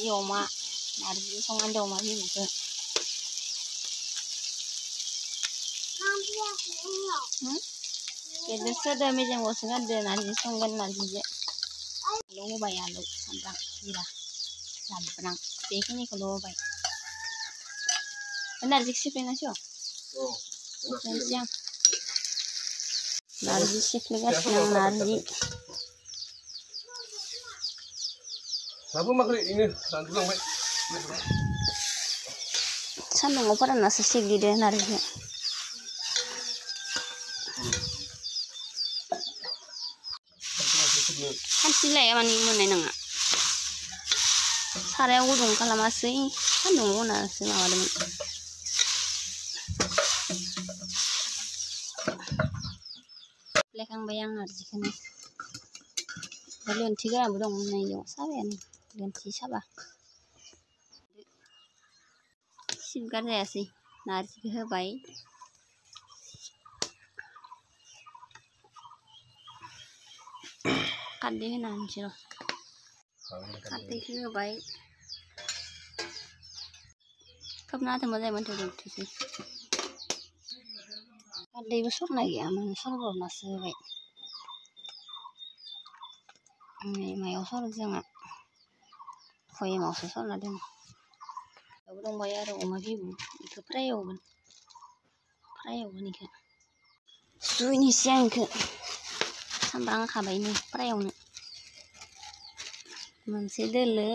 नारजि अमा नारजि संनानै दं अमा बिबुखौ बेदरसोदो मेजेमखौसो गारदो नारजि संगोन नारजिजों आलु होबाय आलु सामब्राम जिरा जाब्रां बेखिनिखौल' होबाय नारजिखौ सिफ्लेनांसै सिफ्लेनोसै आं नारजि सिफ्लेगासिनो आं नारजि सान्दुङाव फोराननासो सिग्लिदो नारजिखौ खानसिलाया माने मोननाय नङा सारायाव गुदुं खालामासै सान्दुङाव होनासो माबादोंमोन सिफ्लेखांबाय आं नारजिखौनो लोनथि गोरानबो दंमोन नै इयाव साबायानो लोनथि साबा सिबगार जायासै नारजिखौ होबाय खारदै होना होनोसै र' खारदैखौ होबाय खोबना होदोंमोन जायोमोन रुइथोसै खारदैबो सरनाय गैयामोन सरब्रबनासो होबाय मायाव सरो जोंहा भयेमावसो सरना दोनो बेयावबो दंबाय आरो अमा बिबु बेखौ फ्राय एवगोन बेखौ सुहैनोसै आं बेखौ सामब्राम होखाबायनो फ्रायावनो मोनसे दोलो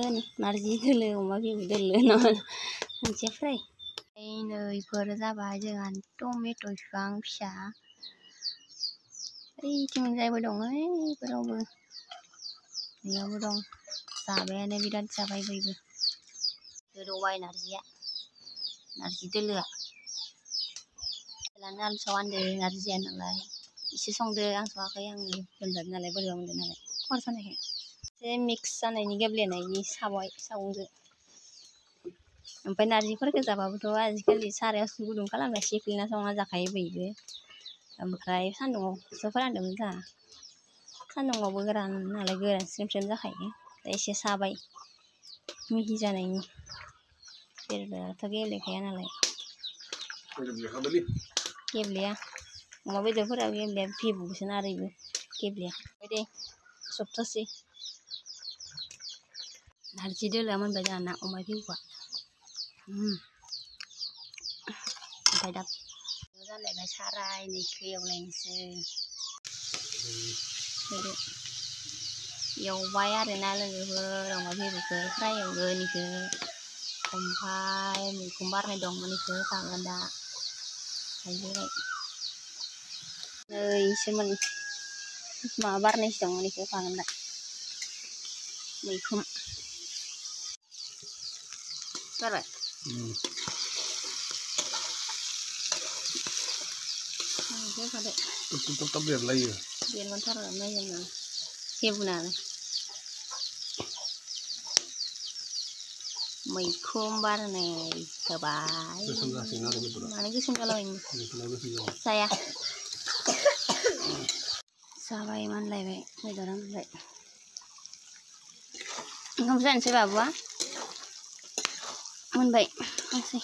नारजि दोलो अमा बिबु दोलो मोनसे फ्राय नै इफोर जाबाय जोंहा टमेट' बिफां फिसा ओइथिंजायबो दङ इफोरावबो बेयावबो दं जाबायानो बिराद जाबाय बयबो गोदौबाय नारजि दोलोआ लानो आलु सावानदो नारजिया नालाय एसे संदो आं सङाखै आं लोमजादों नालाय बोरैबा मोनदों नालाय खर' सानायखाय एसे मिक्स जानायनि गेब्लेनायनि साबाय सागंजों ओमफ्राय नारजिफोरखौ जाबाबोथ' आजिखालि सारायाव गुदुं खालामना सिफ्लेना संना जाखायो बयबो ओमफ्राय सान्दुङावसो फोरानदोंमोन जोंहा सान्दुङावबो गोरान नालाय गोरान स्रेम स्रेम जाखायो एसे साबाय मिहि जानायनि बेदराथ' गेब्लेखाया नालाय गेब्लेया अमा बेदरफोराबो गेब्लेया बिबुसो नारैबो गेब्लेया दे जोबथ'सै नारजि दोलोआ मोनबाय जोंहाना अमा बिबुआ ओमफ्राय दा जालायबाय सारायनैखौ एवलायनोसै एवबाय आरोना लोगोफोर अमा बिबुखौ फ्राय एवगोन इखौ ओमफ्राय मैखुन बारनाय दंमोन इखौ होखागोन दा हायजें नै इसोमोन माबा बारनायसो दंमोन इखौ होखागोन दा मैखुन बारबाय Tetap biar lagi. Biar mentar meja hebunan. मैखुन बारनाय होबाय माने गोसोम जालाबायनो जाया जाबाय मानलायबाय बेदरा मोनबाय ओंखाम जानोसै बाबुआ मोनबाय थांसै